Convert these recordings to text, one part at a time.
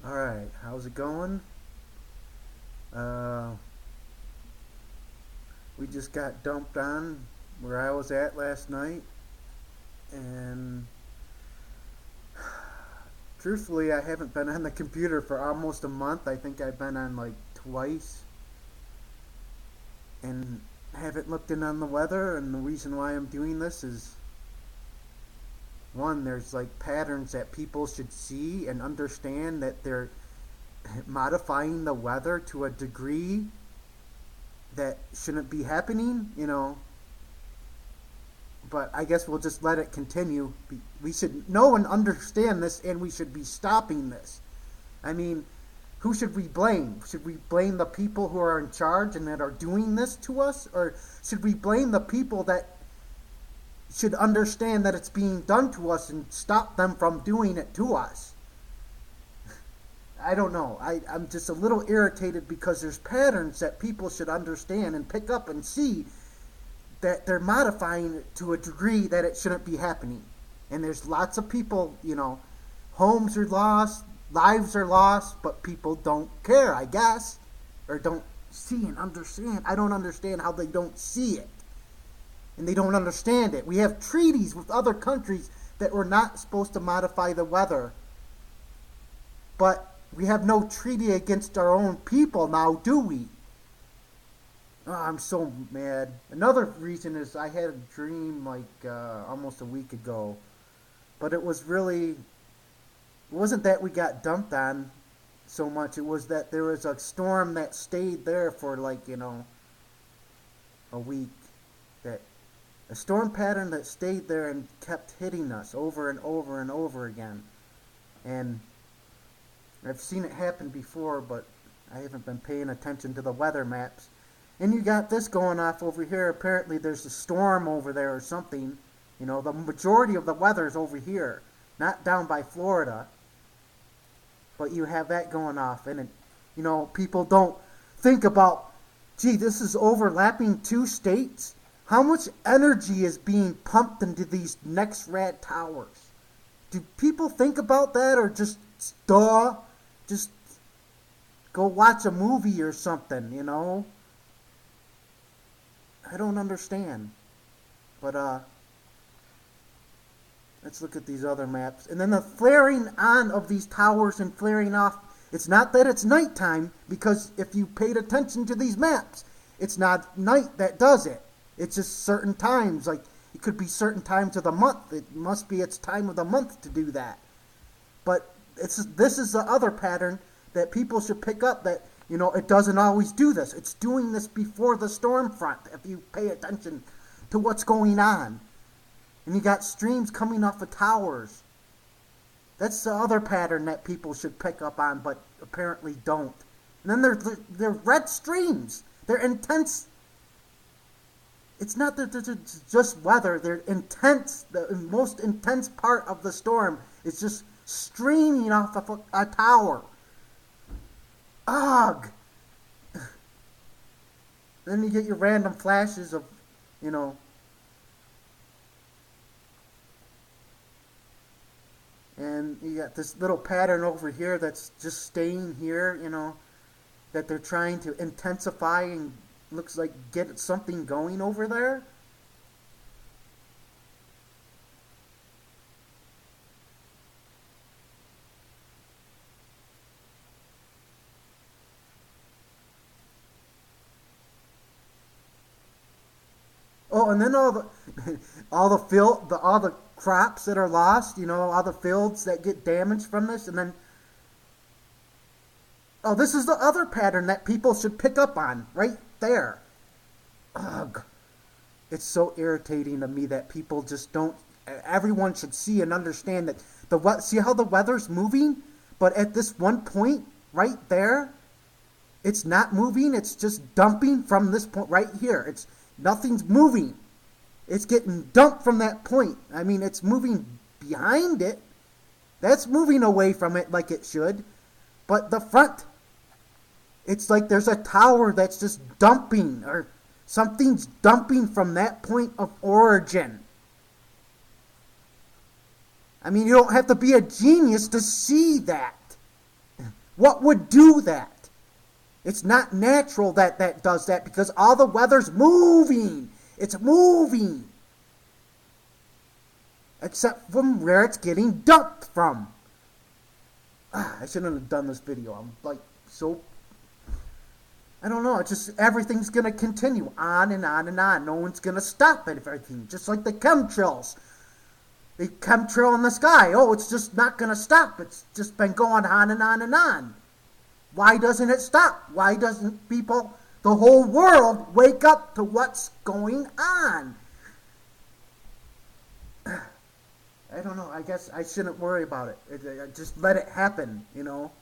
Alright, how's it going? Uh, we just got dumped on where I was at last night, and truthfully, I haven't been on the computer for almost a month. I think I've been on like twice, and haven't looked in on the weather. And the reason why I'm doing this is one, there's like patterns that people should see and understand that they're modifying the weather to a degree that shouldn't be happening. But I guess we'll just let it continue. We should know and understand this, and we should be stopping this. I mean, who should we blame? Should we blame the people who are in charge and that are doing this to us? Or should we blame the people that should understand that it's being done to us and stop them from doing it to us? I don't know. I'm just a little irritated because there's patterns that people should understand and pick up and see that they're modifying it to a degree that it shouldn't be happening. And there's lots of people, homes are lost, lives are lost, but people don't care, I guess, or don't see and understand. I don't understand how they don't see it. And they don't understand it. We have treaties with other countries that we're not supposed to modify the weather. But we have no treaty against our own people now, do we? Oh, I'm so mad. Another reason is I had a dream like almost a week ago. But it wasn't that we got dumped on so much. It was that there was a storm that stayed there for a week. That a storm pattern that stayed there and kept hitting us over and over and over again. And I've seen it happen before, but I haven't been paying attention to the weather maps. And you got this going off over here. Apparently there's a storm over there or something. The majority of the weather's over here, not down by Florida. But you have that going off. And, people don't think about, gee, this is overlapping two states. How much energy is being pumped into these next rad towers? Do people think about that, or just just go watch a movie or something? I don't understand. But let's look at these other maps. And then the flaring on of these towers and flaring off, it's not that it's nighttime, because if you paid attention to these maps, it's not night that does it. It's just certain times, like it could be certain times of the month. It must be its time of the month to do that. But this is the other pattern that people should pick up, that it doesn't always do this. It's doing this before the storm front, if you pay attention to what's going on. And you got streams coming off of towers. That's the other pattern that people should pick up on, but apparently don't. And then they're red streams. They're intense. It's not that it's just weather. They're intense. The most intense part of the storm is just streaming off of a tower. Ugh. Then you get your random flashes of, and you got this little pattern over here that's just staying here, that they're trying to intensify and looks like get something going over there. Oh, and then all the crops that are lost, all the fields that get damaged from this, and then this is the other pattern that people should pick up on right there. Ugh. It's so irritating to me that people just don't. Everyone should see and understand that see how the weather's moving, but at this one point right there, it's not moving. It's just dumping from this point right here. Nothing's moving. It's getting dumped from that point. I mean, it's moving behind it. That's moving away from it like it should. But the front, it's like there's a tower that's just dumping, or something's dumping from that point of origin. I mean, you don't have to be a genius to see that. What would do that? It's not natural that that does that because all the weather's moving. It's moving. Except from where it's getting dumped from. I shouldn't have done this video. I'm like so... I don't know. It's just everything's going to continue on and on and on. No one's going to stop it, everything. Just like the chemtrails. The chemtrail in the sky. Oh, it's just not going to stop. It's just been going on and on and on. Why doesn't it stop? Why doesn't people, the whole world, wake up to what's going on? I don't know. I guess I shouldn't worry about it. Just let it happen, you know.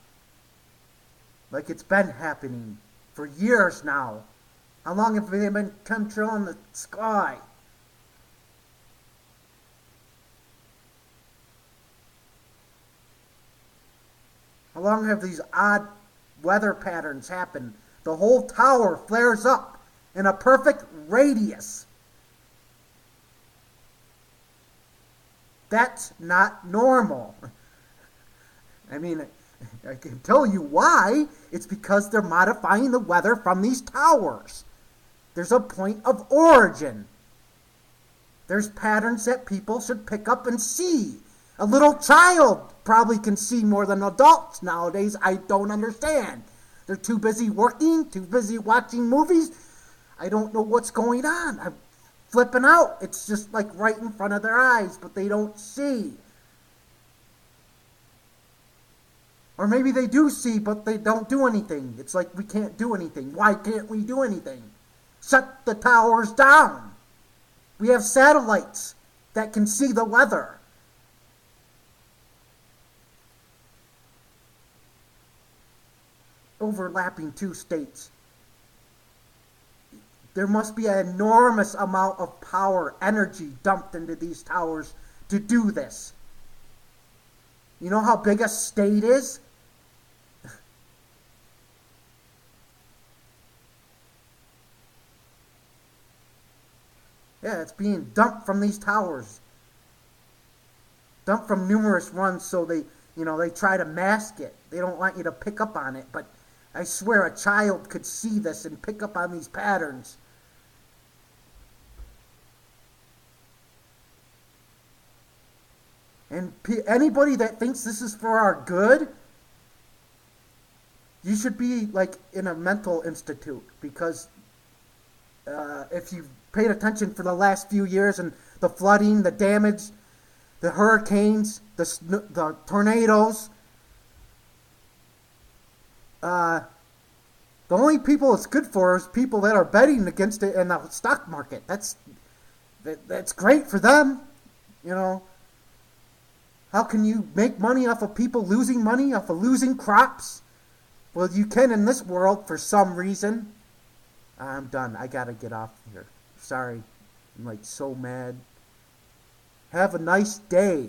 Like it's been happening for years now. How long have they been chemtrail in the sky? How long have these odd weather patterns happened? The whole tower flares up in a perfect radius. That's not normal. I mean, I can tell you why. It's because they're modifying the weather from these towers. There's a point of origin. There's patterns that people should pick up and see. A little child probably can see more than adults nowadays. I don't understand. They're too busy working, too busy watching movies. I don't know what's going on. I'm flipping out. It's just like right in front of their eyes, but they don't see. Or maybe they do see, but they don't do anything. It's like we can't do anything. Why can't we do anything? Shut the towers down. We have satellites that can see the weather. Overlapping two states. There must be an enormous amount of power, energy dumped into these towers to do this. You know how big a state is? Yeah, it's being dumped from these towers. Dumped from numerous runs, so they try to mask it. They don't want you to pick up on it, but I swear a child could see this and pick up on these patterns. And anybody that thinks this is for our good, you should be like in a mental institute, because if you've paid attention for the last few years and the flooding, the damage, the hurricanes, the tornadoes, the only people it's good for is people that are betting against it in the stock market. That's great for them, you know. How can you make money off of people losing money, off of losing crops? Well, you can in this world for some reason. I'm done. I gotta get off here. Sorry. I'm like so mad. Have a nice day.